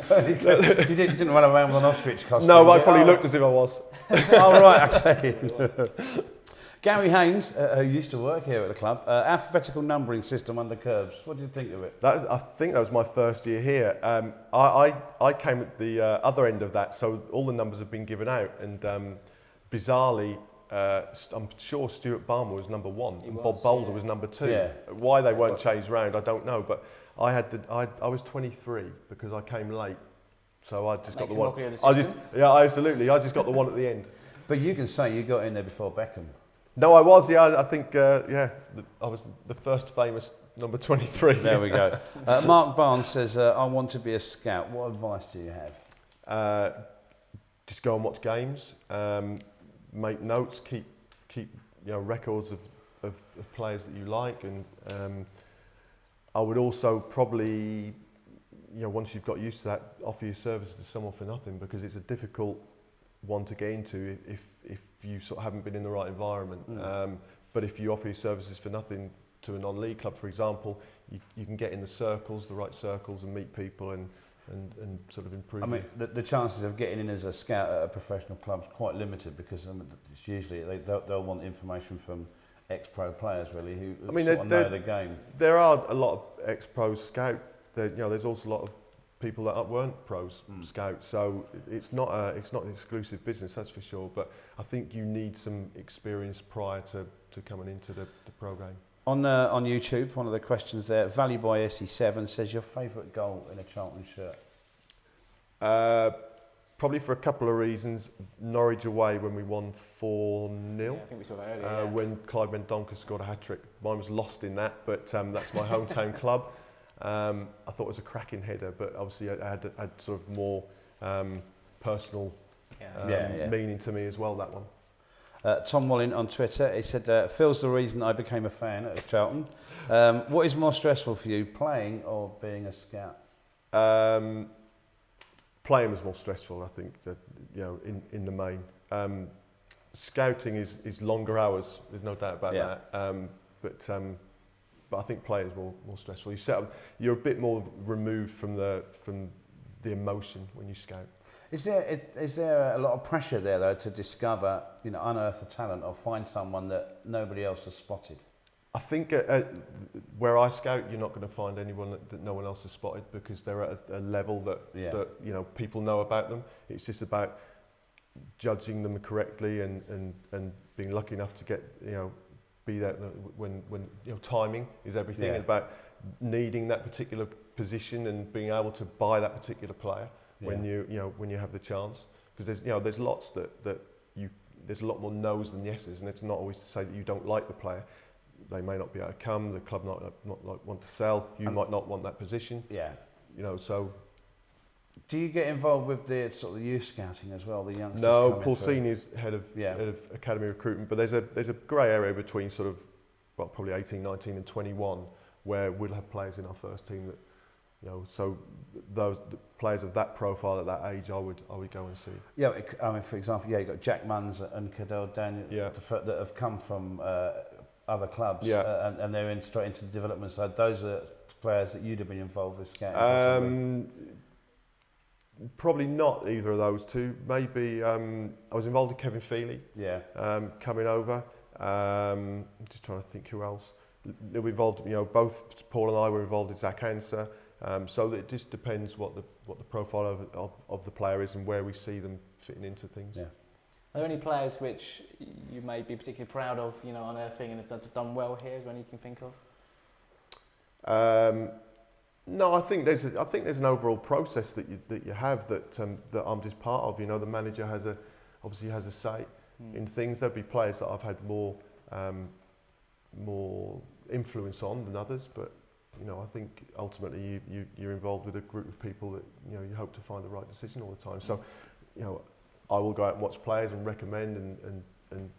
You didn't run around with an ostrich costume. No, I probably looked as if I was. Oh right, okay. Gary Haynes, who used to work here at the club, alphabetical numbering system under curves. What do you think of it? I think that was my first year here. I came at the other end of that, so all the numbers have been given out, and bizarrely, I'm sure Stuart Balmer was number 1 and Bob Boulder was number 2. Yeah. Why they weren't changed round, I don't know, but I was 23 because I came late, so I just got the one. Absolutely. I just got the one at the end. But you can say you got in there before Beckham. No, I was. Yeah, I think. I was the first famous number 23. There we go. Mark Barnes says, "I want to be a scout." What advice do you have? Just go and watch games. Make notes. Keep records of players that you like, and I would also probably, once you've got used to that, offer your services to someone for nothing, because it's a difficult one to get into if you sort of haven't been in the right environment. But if you offer your services for nothing to a non-league club, for example, you can get in the right circles and meet people and sort of improve. I mean, the chances of getting in as a scout at a professional club is quite limited, because it's usually they'll want information from ex-pro players really who sort of know the game. There are a lot of ex-pros scout. There's also a lot of people that weren't pros, scouts. So it's not an exclusive business, that's for sure. But I think you need some experience prior to coming into the program. On YouTube, one of the questions there, Valley Boy SE7 says your favourite goal in a Charlton shirt. Probably for a couple of reasons. Norwich away when we won 4-0. Yeah, I think we saw that earlier. When Clyde Mendonca scored a hat-trick. Mine was lost in that, but that's my hometown club. I thought it was a cracking header, but obviously it had sort of more personal meaning to me as well, that one. Tom Wallin on Twitter, he said, Phil's the reason I became a fan of Charlton. What is more stressful for you, playing or being a scout? Playing was more stressful, I think, that, in the main. Scouting is longer hours, there's no doubt about that. But I think playing is more stressful. You're a bit more removed from the emotion when you scout. Is there a lot of pressure there though to discover, unearth a talent or find someone that nobody else has spotted? I think where I scout, you're not going to find anyone that no one else has spotted, because they're at a level that people know about them. It's just about judging them correctly and being lucky enough to get be there when timing is everything, and about needing that particular position and being able to buy that particular player when you have the chance, because there's lots there's a lot more no's than yeses, and it's not always to say that you don't like the player. They may not be able to come, the club not want to sell, you might not want that position. So. Do you get involved with the sort of youth scouting as well, the youngsters? No, Paul Seen is head of academy recruitment, but there's a grey area between sort of, probably 18, 19 and 21, where we'll have players in our first team that, so those the players of that profile at that age, I would go and see. Yeah, I mean, for example, you've got Jack Munns and Cadell Daniel that have come from other clubs, and they're straight into the development side. Those are players that you'd have been involved with scouting. Probably not either of those two. Maybe I was involved with Kevin Feely. Coming over. I'm just trying to think who else. We were involved. Both Paul and I were involved in Zach Anser. So it just depends what the profile of the player is and where we see them fitting into things. Are there any players which you may be particularly proud of, unearthing and have done well here? Is there any you can think of? No, I think there's an overall process that you have that I'm just part of. The manager obviously has a say in things. There'll be players that I've had more influence on than others, but I think ultimately you're involved with a group of people that you hope to find the right decision all the time. So I will go out and watch players and recommend and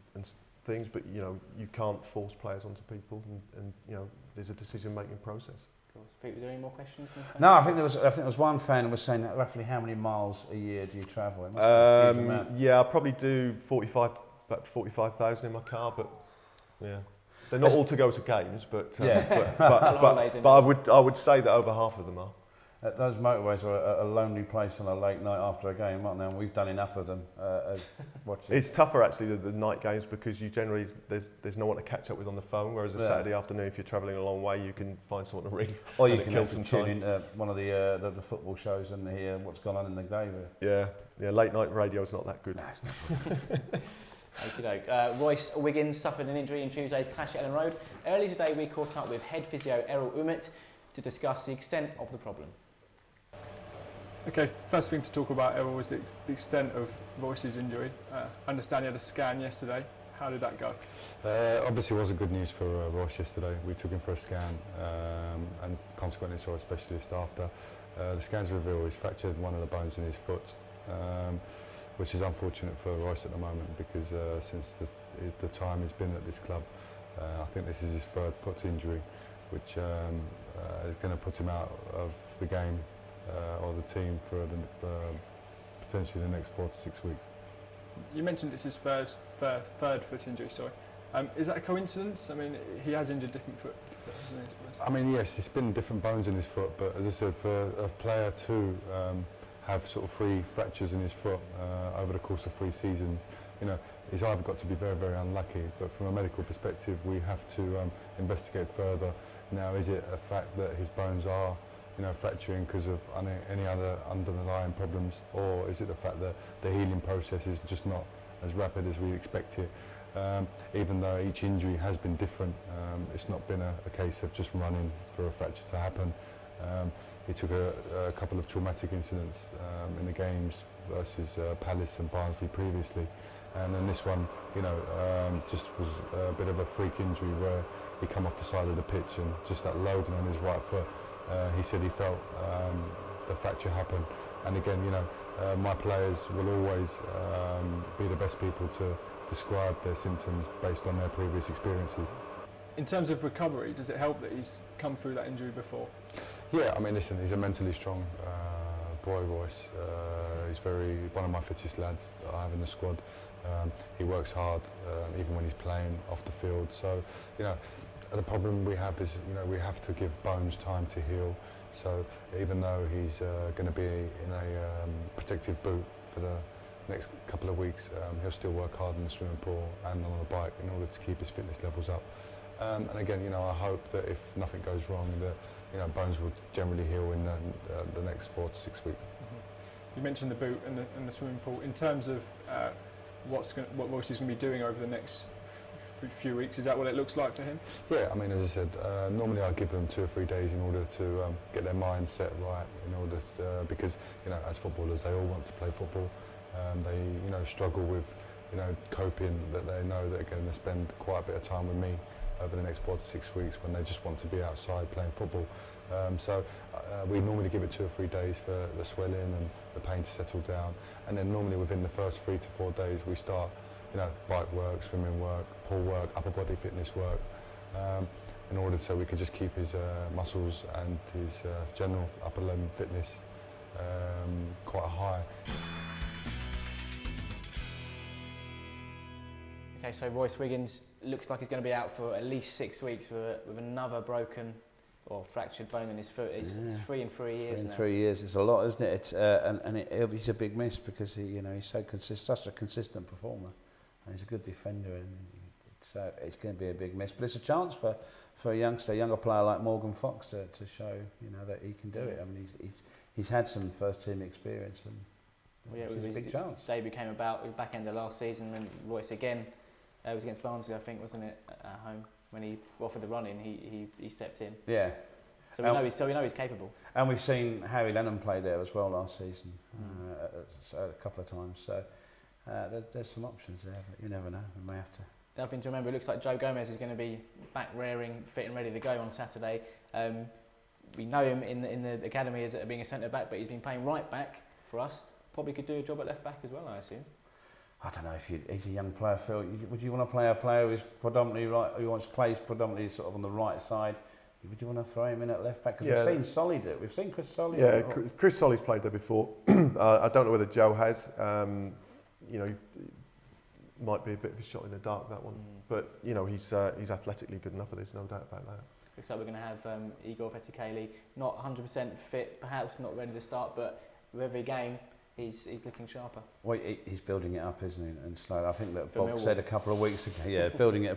things, but you can't force players onto people, and there's a decision-making process. Pete, was there any more questions? No, I think there was one fan who was saying that roughly how many miles a year do you travel? It must be a huge amount. I probably do about 45,000 in my car, but they're not all to go to games, but I would say that over half of them are. Those motorways are a lonely place on a late night after a game, aren't they? And we've done enough of them as watching. It's tougher actually the night games, because you generally there's no one to catch up with on the phone. Whereas a Saturday afternoon, if you're travelling a long way, you can find someone to ring. Or you can also tune into one of the football shows and hear what's gone on in the day. Yeah. Late night radio's not that good. No, it's not. Okey-doke. Royce Wiggins suffered an injury in Tuesday's clash at Ellen Road. Early today, we caught up with head physio Errol Umit to discuss the extent of the problem. Okay, first thing to talk about, Errol, was the extent of Royce's injury. I understand he had a scan yesterday. How did that go? Obviously it wasn't good news for Royce yesterday. We took him for a scan and consequently saw a specialist after. The scans reveal he's fractured one of the bones in his foot, which is unfortunate for Royce at the moment, because since the time he's been at this club, I think this is his third foot injury, which is going to put him out of the game or the team for potentially the next 4 to 6 weeks. You mentioned it's his third foot injury, sorry. Is that a coincidence? I mean, he has injured different foot, hasn't he, I suppose? I mean, yes, it's been different bones in his foot, but as I said, for a player to have sort of 3 fractures in his foot over the course of 3 seasons, he's either got to be very, very unlucky, but from a medical perspective, we have to investigate further. Now, is it a fact that his bones are fracturing because of any other underlying problems, or is it the fact that the healing process is just not as rapid as we expect it? Even though each injury has been different, it's not been a case of just running for a fracture to happen. He took a couple of traumatic incidents in the games versus Palace and Barnsley previously, and then this one, just was a bit of a freak injury where he come off the side of the pitch and just that loading on his right foot. He said he felt the fracture happen, and again, my players will always be the best people to describe their symptoms based on their previous experiences. In terms of recovery, does it help that he's come through that injury before? Yeah, I mean, listen, he's a mentally strong boy, Royce. He's one of my fittest lads that I have in the squad. He works hard, even when he's playing off the field. So, the problem we have is, we have to give Bones time to heal. So, even though he's going to be in a protective boot for the next couple of weeks, he'll still work hard in the swimming pool and on the bike in order to keep his fitness levels up. And again, I hope that if nothing goes wrong, that Bones will generally heal in the next 4 to 6 weeks. You mentioned the boot and the swimming pool. In terms of what Royce is going to be doing over the next few weeks, is that what it looks like for him? Yeah, I mean, as I said, normally I give them 2 or 3 days in order to get their mind set right, in order to, because as footballers they all want to play football. They struggle with coping, that they know they're going to spend quite a bit of time with me over the next 4 to 6 weeks when they just want to be outside playing football. We normally give it 2 or 3 days for the swelling and the pain to settle down, and then normally within the first 3 to 4 days we start bike work, swimming work, pool work, upper body fitness work, in order so we can just keep his muscles and his general upper limb fitness quite high. Okay, so Royce Wiggins looks like he's going to be out for at least 6 weeks with another broken or fractured bone in his foot. It's 3 in 3 years now. 3 years, it's a lot, isn't it? He's a big miss because he's such a consistent performer, and he's a good defender, and it's going to be a big miss. But it's a chance for a younger player like Morgan Fox to show that he can do it. I mean, he's had some first team experience, and it's a big chance. Debut came about at the back end of last season when Royce again was against Barnsley, I think, wasn't it, at home, when he offered the run in, he stepped in. Yeah. So we know he's capable. And we've seen Harry Lennon play there as well last season, a couple of times. So there's some options there, but you never know. We may have to. Another thing to remember, it looks like Joe Gomez is going to be back rearing, fit and ready to go on Saturday. We know him in the academy as being a centre back, but he's been playing right back for us. Probably could do a job at left back as well, I assume. I don't know if he's a young player, Phil. Would you want to play a player who's predominantly right, who plays predominantly sort of on the right side? Would you want to throw him in at left back? Because we've seen Solly do it. We've seen Chris Solly do it. Yeah, Chris Solly's played there before. I don't know whether Joe has. Might be a bit of a shot in the dark, that one. But he's athletically good enough. There's no doubt about that. Looks like we're going to have Igor Vetikeli, not 100% fit, perhaps not ready to start, but with every game he's looking sharper. Well, he's building it up, isn't he? And slow. I think that Bob said a couple of weeks ago. Yeah,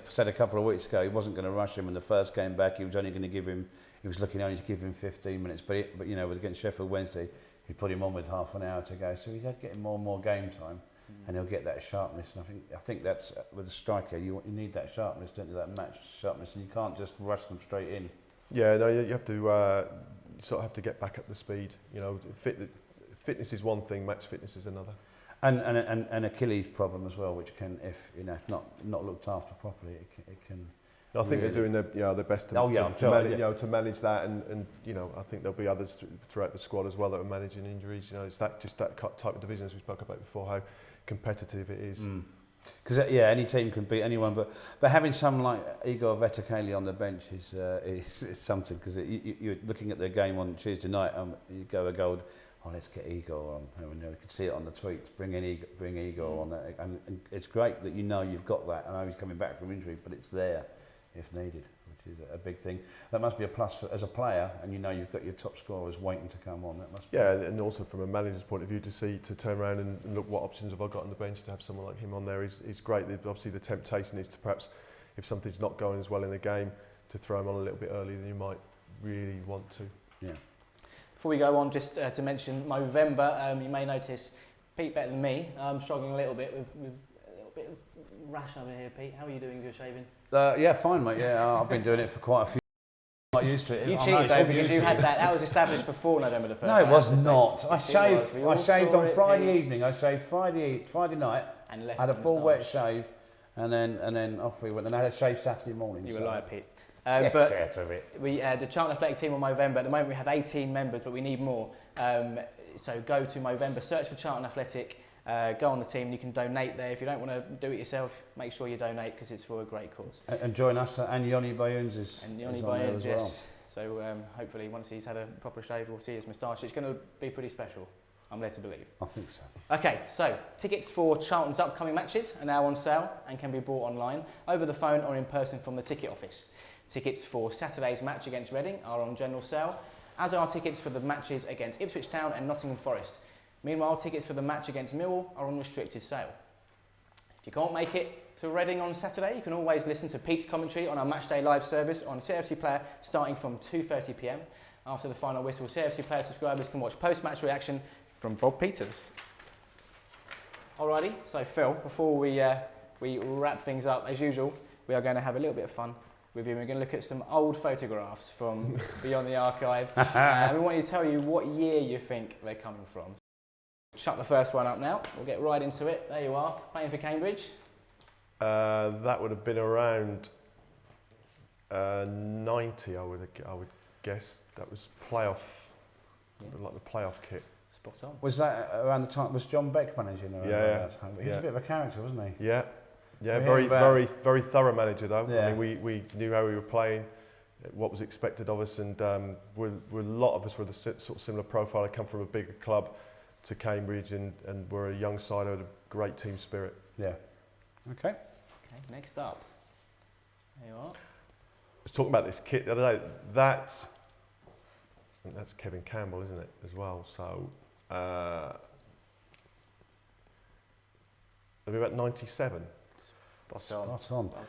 said a couple of weeks ago he wasn't going to rush him in the first game back. He was only going to give him. He was looking only to give him 15 minutes. But against Sheffield Wednesday, he put him on with half an hour to go. So he's getting more and more game time, and he'll get that sharpness. And I think that's with a striker. You need that sharpness, don't you? That match sharpness, and you can't just rush them straight in. Yeah, no, you have to sort of have to get back up to speed. Fitness is one thing, match fitness is another. And Achilles problem as well, which can, if not looked after properly, it can. I think they're doing their best to manage that, and I think there'll be others throughout the squad as well that are managing injuries. It's that type of division as we spoke about before, how competitive it is. Because any team can beat anyone, but having someone like Igor Vetikeli on the bench is something, because you're looking at the game on Tuesday night, you go a goal. Oh, let's get Igor on. You can see it on the tweets. Bring Igor on, and it's great that you've got that. I know he's coming back from injury, but it's there if needed, which is a big thing. That must be a plus as a player, and you've got your top scorers waiting to come on. That must be. Yeah, and also from a manager's point of view, to turn around and look what options have I got on the bench, to have someone like him on there is great. Obviously, the temptation is to perhaps, if something's not going as well in the game, to throw him on a little bit earlier than you might really want to. Yeah. Before we go on, just to mention Movember, you may notice Pete better than me. I'm struggling a little bit with a little bit of rash over here, Pete. How are you doing with your shaving? Yeah, fine, mate. Yeah, I've been doing it for quite a few. I'm not used to it. You cheated though because you had that. That was established before November the 1st. No, it was not. I Yes, shaved. I shaved on Friday evening. I shaved Friday night. And left had a the full wet moustache. shave, and then off we went. And I had a shave Saturday morning. You were a liar, Pete. Yes, but out of it. the Charlton Athletic team on Movember, at the moment we have 18 members, but we need more. So go to Movember, search for Charlton Athletic, go on the team, you can donate there. If you don't want to do it yourself, make sure you donate because it's for a great cause. And join us, and Yoni Bayouns is And Yoni on there Bayouns, as well. yes. So hopefully once he's had a proper shave, we'll see his moustache. It's going to be pretty special, I'm led to believe. I think so. Okay, so tickets for Charlton's upcoming matches are now on sale and can be bought online, over the phone or in person from the ticket office. Tickets for Saturday's match against Reading are on general sale, as are tickets for the matches against Ipswich Town and Nottingham Forest. Meanwhile, tickets for the match against Millwall are on restricted sale. If you can't make it to Reading on Saturday, you can always listen to Pete's commentary on our Matchday live service on CFC Player starting from 2:30 p.m. After the final whistle, CFC Player subscribers can watch post-match reaction from Bob Peters. Alrighty, so Phil, before we wrap things up, as usual, we are going to have a little bit of fun with you. We're going to look at some old photographs from beyond the archive. We want you to tell you what year you think they're coming from. Chuck the first one up now. We'll get right into it. There you are, playing for Cambridge. That would have been around 90, I would guess. That was playoff, like the playoff kit. Spot on. Was that around the time? Was John Beck managing? Yeah. He was a bit of a character, wasn't he? Yeah. Yeah, We very thorough manager though. Yeah. I mean, we knew how we were playing, what was expected of us, and we're a lot of us were the sort of similar profile. I come from a bigger club to Cambridge, and we're a young side with a great team spirit. Yeah. Okay. Okay, next up. There you are. I was talking about this kit the other day. I think that's Kevin Campbell, isn't it, as well? So, it'll be about 97. Spot on. Well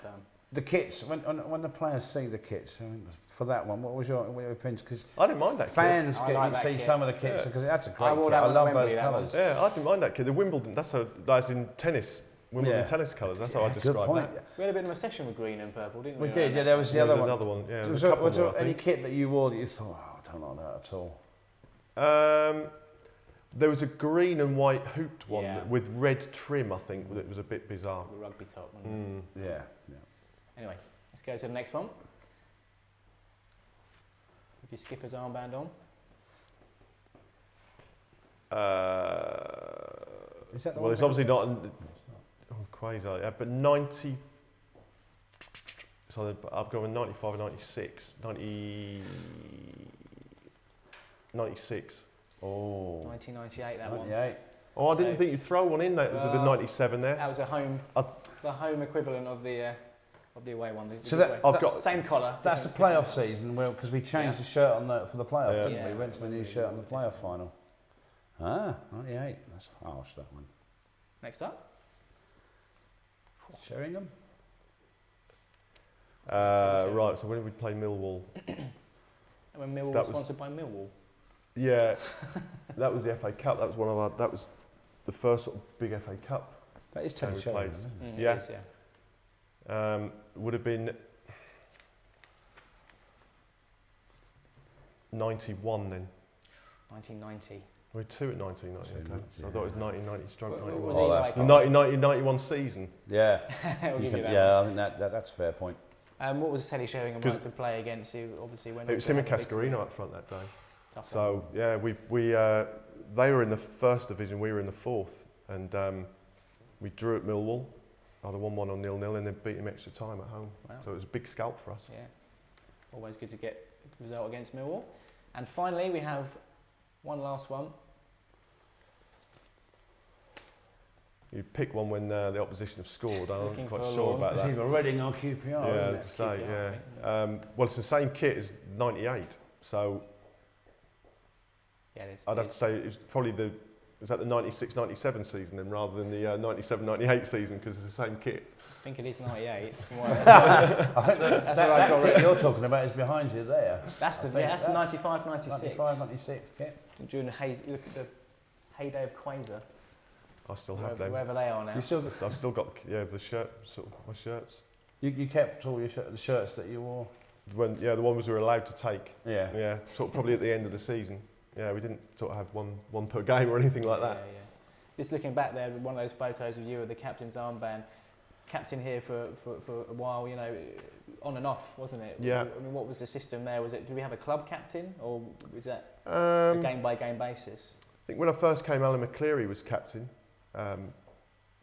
done. The kits, when the players see the kits, I mean, for that one, what was your opinion? Because I didn't mind that fans kit. get like you that see kit. some of the kits because that's a great wore kit. that I one at love Wembley, those that colours. Yeah, I didn't mind that kit. The Wimbledon, that's in tennis. Wimbledon tennis colours, that's how I Good describe point. that. We had a bit of a session with green and purple, didn't we? We did, around yeah, that there was time? the other There's one. another one, yeah. Was there's a there, couple more, I any think. kit that you wore that you thought, I don't like that at all? There was a green and white hooped one Yeah. with red trim, I think, that was a bit bizarre. The rugby top, wasn't it? Yeah. Anyway, let's go to the next one. With your skipper's armband on. Is that the Well, one it's obviously not quasi, yeah, but 90. So I've gone with 95 and 96. 96. Oh. 1998, that one. 98. Oh, I didn't So- think you'd throw one in there with the Well, 97 there. That was the home equivalent of the away one. So the that- away. I've got- same collar. That's the playoff season, because we changed the shirt for the playoff, Yeah. didn't we? We went to the new shirt on the playoff final. 98. That's harsh, that one. Next up. Sheringham? Right, so when did we play Millwall? And when Millwall That was was- sponsored by Millwall. Yeah, that was the FA Cup. That was that was the first sort of big FA Cup. That is game Teddy we Sheringham, played. isn't it? Yeah. It is, yeah. Would have been 91 then. 1990. We're two at 1990. Okay. 1990, So I thought it was 1990 stroke What 91. was Oh, he that's like? The 1990-91 season. Yeah. We'll give you that Yeah, I think that's a fair point. one. What was Teddy Sheringham 'Cause like to play against? He obviously went. It was on to him and have a big Cascarino career. up front that day. Tough one. So yeah, they were in the first division, we were in the fourth, and we drew at Millwall, either 1-1 or 0-0, and then beat him extra time at home. Wow. So it was a big scalp for us. Yeah. Always good to get a result against Millwall. And finally, we have one last one. You pick one when the opposition have scored. I'm Looking not quite for a sure lawn. about It's that. either Reading or QPR, Yeah, isn't to it? say, QPR, I yeah. think. Well, it's the same kit as 98, so Yeah, it is. I'd it have to is. say it was probably was that the 96-97 season then, rather than the 97-98 season, because it's the same kit. think it is 98. I think that kit you're talking about is behind you there. That's the 95, 96. 95, 96 kit. During the look at the heyday of Quasar. I still have them. Wherever they are now. I've still got the shirt, sort of my shirts. You kept all your the shirts that you wore? The ones we were allowed to take. Yeah. Yeah, sort of probably at the end of the season. Yeah, we didn't sort of have one per game or anything like that. Yeah. Just looking back there, one of those photos of you with the captain's armband. Captain here for a while, you know, on and off, wasn't it? Yeah. I mean, what was the system there? Did we have a club captain, or was that a game-by-game basis? I think when I first came, Alan McCleary was captain, to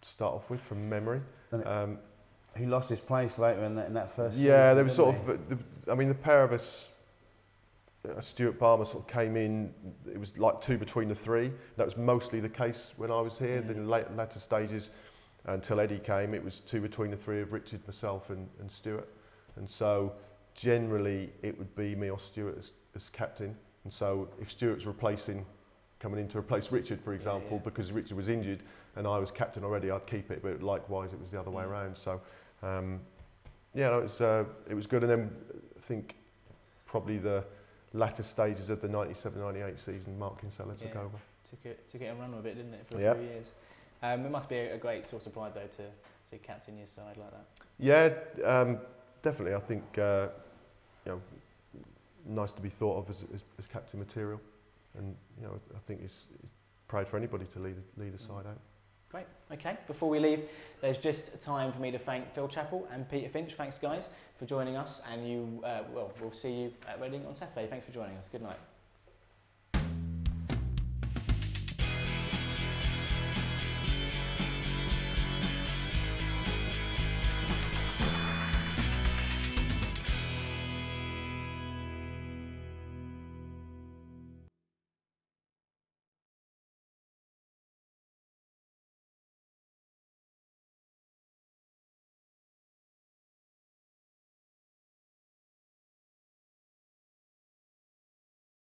start off with, from memory. He lost his place later in that first season. Yeah, there was sort of, the pair of us, Stuart Barmer sort of came in, it was like 2 between the 3. That was mostly the case when I was here. Then in later stages, until Eddie came, it was 2 between the 3 of Richard, myself and Stuart. And so generally it would be me or Stuart as captain. And so if Stuart's coming in to replace Richard, for example, because Richard was injured and I was captain already, I'd keep it, but likewise it was the other way around. So it was good. And then I think probably the latter stages of the 97-98 season, Mark Kinsella took over. Took it and run with it, didn't it, for a few years? It must be a great source of pride, though, to captain your side like that. Yeah, definitely. I think nice to be thought of as captain material, and I think it's pride for anybody to lead a side out. Great. Okay. Before we leave, there's just time for me to thank Phil Chapple and Peter Finch. Thanks, guys, for joining us, and we'll see you at Reading on Saturday. Thanks for joining us. Good night.